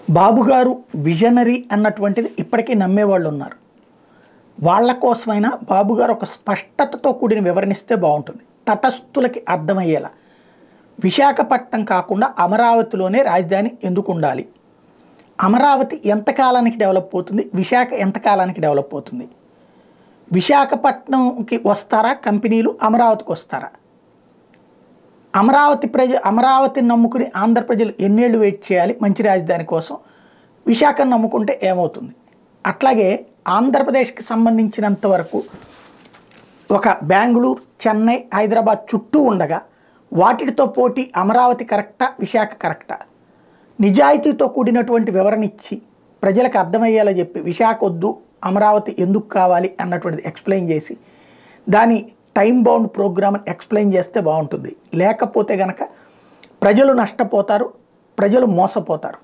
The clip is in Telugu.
బాబు గారు విజనరీ అన్నటువంటిది ఇప్పటికీ నమ్మేవాళ్ళు ఉన్నారు. వాళ్ళ కోసమైనా బాబు గారు ఒక స్పష్టతతో కూడిన వివరణిస్తే బాగుంటుంది. తటస్థులకి అర్థమయ్యేలా విశాఖపట్నం కాకుండా అమరావతిలోనే రాజధాని ఎందుకు ఉండాలి, అమరావతి ఎంతకాలానికి డెవలప్ అవుతుంది, విశాఖ ఎంతకాలానికి డెవలప్ అవుతుంది, విశాఖపట్నంకి వస్తారా కంపెనీలు, అమరావతికి వస్తారా, అమరావతిని నమ్ముకుని ఆంధ్ర ప్రజలు ఎన్నేళ్ళు వెయిట్ చేయాలి మంచి రాజధాని కోసం, విశాఖను నమ్ముకుంటే ఏమవుతుంది. అట్లాగే ఆంధ్రప్రదేశ్కి సంబంధించినంత వరకు ఒక బెంగళూరు, చెన్నై, హైదరాబాద్ చుట్టూ ఉండగా వాటితో పోటీ అమరావతి కరెక్టా, విశాఖ కరెక్టా, నిజాయితీతో కూడినటువంటి వివరణ ఇచ్చి ప్రజలకు అర్థమయ్యేలా చెప్పి విశాఖ వద్దు అమరావతి ఎందుకు కావాలి అన్నటువంటిది ఎక్స్ప్లెయిన్ చేసి దాని టైం బౌండ్ ప్రోగ్రామ్ని ఎక్స్ప్లెయిన్ చేస్తే బాగుంటుంది. లేకపోతే కనుక ప్రజలు నష్టపోతారు, ప్రజలు మోసపోతారు.